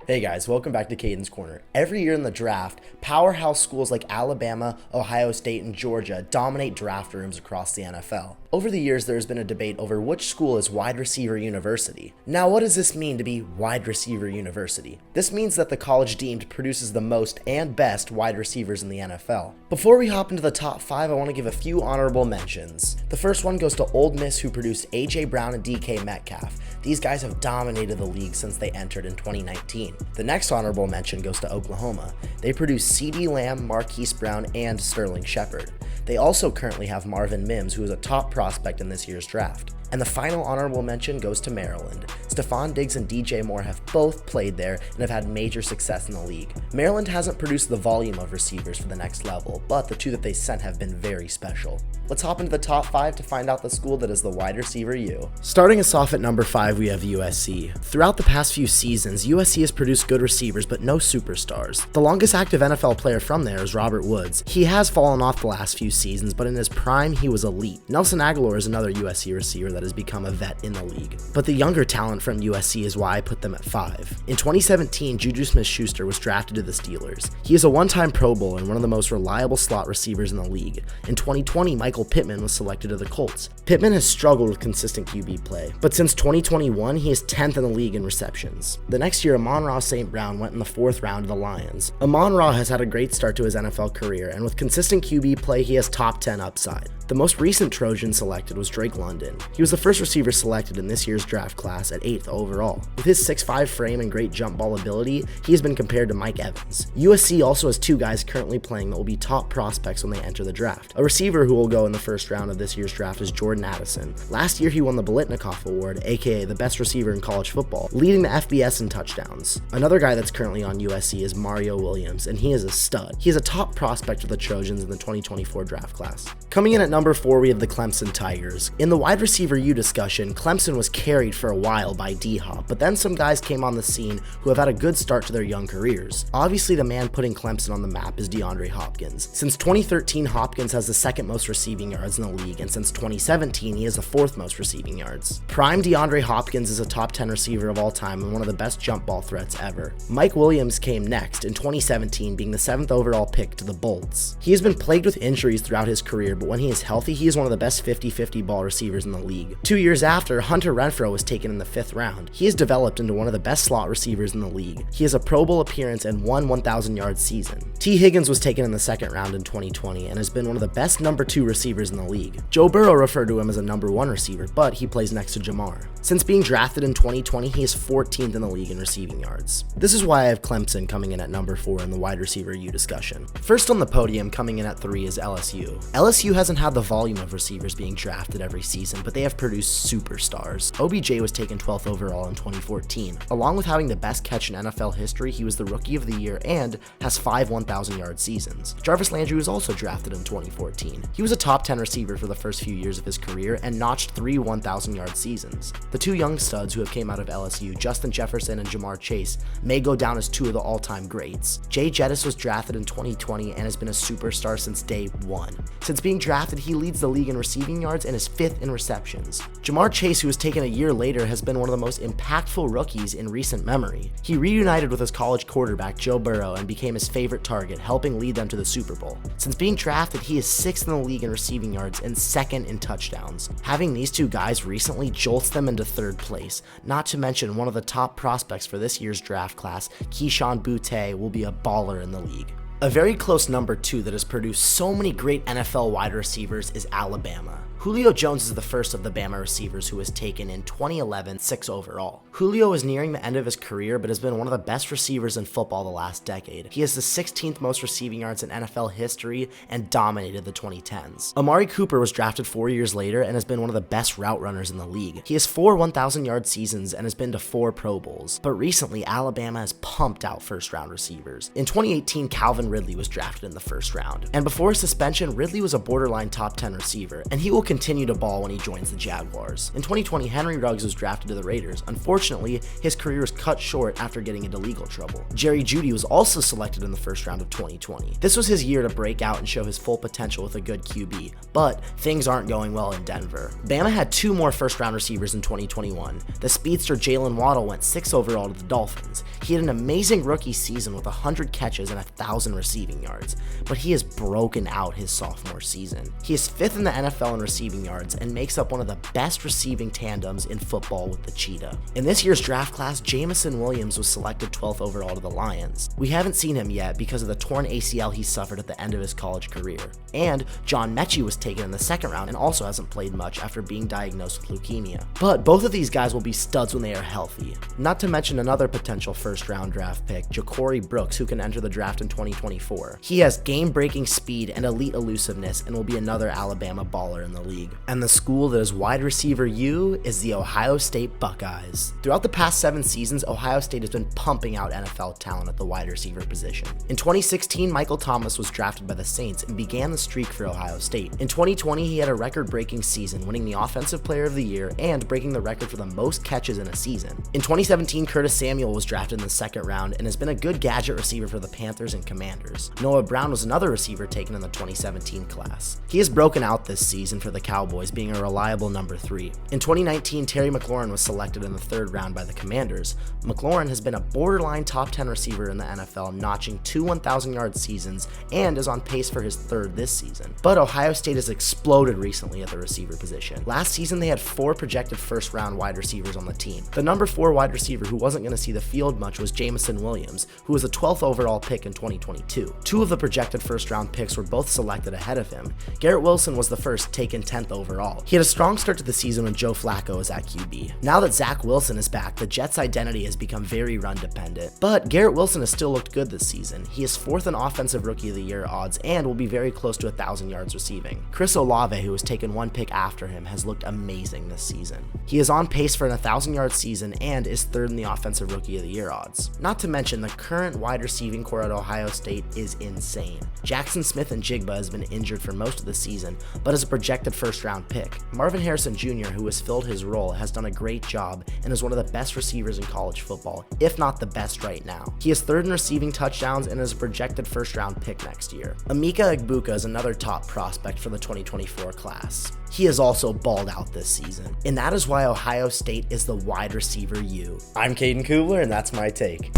Hey guys, welcome back to Caden's Corner. Every year in the draft, powerhouse schools like Alabama, Ohio State, and Georgia dominate draft rooms across the NFL. Over the years, there has been a debate over which school is wide receiver university. Now, what does this mean to be wide receiver university? This means that the college deemed produces the most and best wide receivers in the NFL. Before we hop into the top 5, I want to give a few honorable mentions. The first one goes to Ole Miss, who produced A.J. Brown and DK Metcalf. These guys have dominated the league since they entered in 2019. The next honorable mention goes to Oklahoma. They produced CeeDee Lamb, Marquise Brown, and Sterling Shepard. They also currently have Marvin Mims, who is a top prospect in this year's draft. And the final honorable mention goes to Maryland. Stephon Diggs and DJ Moore have both played there and have had major success in the league. Maryland hasn't produced the volume of receivers for the next level, but the two that they sent have been very special. Let's hop into the top 5 to find out the school that is the wide receiver U. Starting us off at number 5, we have USC. Throughout the past few seasons, USC has produced good receivers, but no superstars. The longest active NFL player from there is Robert Woods. He has fallen off the last few seasons, but in his prime, he was elite. Nelson Aguilar is another USC receiver that has become a vet in the league. But the younger talent from USC is why I put them at 5. In 2017, Juju Smith-Schuster was drafted to the Steelers. He is a one-time Pro Bowler and one of the most reliable slot receivers in the league. In 2020, Michael Pittman was selected to the Colts. Pittman has struggled with consistent QB play, but since 2021, he is 10th in the league in receptions. The next year, Amon-Ra St. Brown went in the 4th round to the Lions. Amon-Ra has had a great start to his NFL career, and with consistent QB play, he has top 10 upside. The most recent Trojan selected was Drake London. He was the first receiver selected in this year's draft class at 8th overall. With his 6'5 frame and great jump ball ability, he has been compared to Mike Evans. USC also has 2 guys currently playing that will be top prospects when they enter the draft. A receiver who will go in the first round of this year's draft is Jordan Addison. Last year, he won the Biletnikoff Award, aka the best receiver in college football, leading the FBS in touchdowns. Another guy that's currently on USC is Mario Williams, and he is a stud. He is a top prospect for the Trojans in the 2024 draft class. Coming in at number 4, we have the Clemson Tigers. In the wide receiver U discussion, Clemson was carried for a while by D-Hop, but then some guys came on the scene who have had a good start to their young careers. Obviously, the man putting Clemson on the map is DeAndre Hopkins. Since 2013, Hopkins has the 2nd most receiving yards in the league, and since 2017, he has the 4th most receiving yards. Prime DeAndre Hopkins is a top 10 receiver of all time and one of the best jump ball threats ever. Mike Williams came next in 2017, being the 7th overall pick to the Bolts. He has been plagued with injuries throughout his career, but when he is healthy, he is one of the best 50-50 ball receivers in the league. 2 years after, Hunter Renfrow was taken in the 5th round. He has developed into one of the best slot receivers in the league. He has a Pro Bowl appearance and one 1,000-yard season. T. Higgins was taken in the 2nd round in 2020 and has been one of the best number 2 receivers in the league. Joe Burrow referred to him as a number 1 receiver, but he plays next to Jamar. Since being drafted in 2020, he is 14th in the league in receiving yards. This is why I have Clemson coming in at number 4 in the wide receiver U discussion. First on the podium, coming in at 3, is LSU. LSU hasn't had the volume of receivers being drafted every season, but they have produced superstars. OBJ was taken 12th overall in 2014. Along with having the best catch in NFL history, he was the Rookie of the Year and has 5 1,000-yard seasons. Jarvis Landry was also drafted in 2014. He was a top 10 receiver for the first few years of his career and notched 3 1,000-yard seasons. The 2 young studs who have came out of LSU, Justin Jefferson and Jamar Chase, may go down as 2 of the all-time greats. Jay Jettis was drafted in 2020 and has been a superstar since day 1. Since being drafted, he leads the league in receiving yards and is 5th in receptions. Jamar Chase, who was taken a year later, has been one of the most impactful rookies in recent memory. He reunited with his college quarterback Joe Burrow and became his favorite target, helping lead them to the Super Bowl. Since being drafted, he is 6th in the league in receiving yards and 2nd in touchdowns. Having these 2 guys recently jolts them into 3rd place, not to mention one of the top prospects for this year's draft class, Keyshawn Boutte, will be a baller in the league. A very close number 2 that has produced so many great NFL wide receivers is Alabama. Julio Jones is the first of the Bama receivers who was taken in 2011, 6th overall. Julio is nearing the end of his career, but has been one of the best receivers in football the last decade. He has the 16th most receiving yards in NFL history and dominated the 2010s. Amari Cooper was drafted 4 years later and has been one of the best route runners in the league. He has 4 1,000-yard seasons and has been to 4 Pro Bowls. But recently, Alabama has pumped out first-round receivers. In 2018, Calvin Calvin Ridley was drafted in the first round. And before his suspension, Ridley was a borderline top 10 receiver, and he will continue to ball when he joins the Jaguars. In 2020, Henry Ruggs was drafted to the Raiders. Unfortunately, his career was cut short after getting into legal trouble. Jerry Jeudy was also selected in the first round of 2020. This was his year to break out and show his full potential with a good QB, but things aren't going well in Denver. Bama had 2 more first-round receivers in 2021. The speedster Jalen Waddle went 6 overall to the Dolphins. He had an amazing rookie season with 100 catches and 1,000 receiving yards, but he has broken out his sophomore season. He is 5th in the NFL in receiving yards and makes up one of the best receiving tandems in football with the Cheetah. In this year's draft class, Jameson Williams was selected 12th overall to the Lions. We haven't seen him yet because of the torn ACL he suffered at the end of his college career. And John Mechie was taken in the 2nd round and also hasn't played much after being diagnosed with leukemia. But both of these guys will be studs when they are healthy. Not to mention another potential first-round draft pick, Ja'Cory Brooks, who can enter the draft in 2024. He has game-breaking speed and elite elusiveness and will be another Alabama baller in the league. And the school that is wide receiver U is the Ohio State Buckeyes. Throughout the past 7 seasons, Ohio State has been pumping out NFL talent at the wide receiver position. In 2016, Michael Thomas was drafted by the Saints and began the streak for Ohio State. In 2020, he had a record-breaking season, winning the Offensive Player of the Year and breaking the record for the most catches in a season. In 2017, Curtis Samuel was drafted in the 2nd round and has been a good gadget receiver for the Panthers and Commanders. Noah Brown was another receiver taken in the 2017 class. He has broken out this season for the Cowboys, being a reliable number 3. In 2019, Terry McLaurin was selected in the 3rd round by the Commanders. McLaurin has been a borderline top 10 receiver in the NFL, notching 2 1,000-yard seasons and is on pace for his 3rd this season. But Ohio State has exploded recently at the receiver position. Last season, they had 4 projected first-round wide receivers on the team. The number 4 wide receiver who wasn't going to see the field much was Jameson Williams, who was the 12th overall pick in 2022. 2 of the projected first-round picks were both selected ahead of him. Garrett Wilson was the first, taken 10th overall. He had a strong start to the season when Joe Flacco was at QB. Now that Zach Wilson is back, the Jets' identity has become very run-dependent. But Garrett Wilson has still looked good this season. He is 4th in Offensive Rookie of the Year odds and will be very close to 1,000 yards receiving. Chris Olave, who was taken 1 pick after him, has looked amazing this season. He is on pace for an 1,000-yard season and is 3rd in the Offensive Rookie of the Year odds. Not to mention, the current wide receiving core at Ohio State is insane. Jackson Smith-Njigba has been injured for most of the season, but is a projected first-round pick. Marvin Harrison Jr., who has filled his role, has done a great job and is one of the best receivers in college football, if not the best right now. He is 3rd in receiving touchdowns and is a projected first-round pick next year. Emeka Egbuka is another top prospect for the 2024 class. He has also balled out this season, and that is why Ohio State is the wide receiver U. I'm Caden Kubler, and that's my take.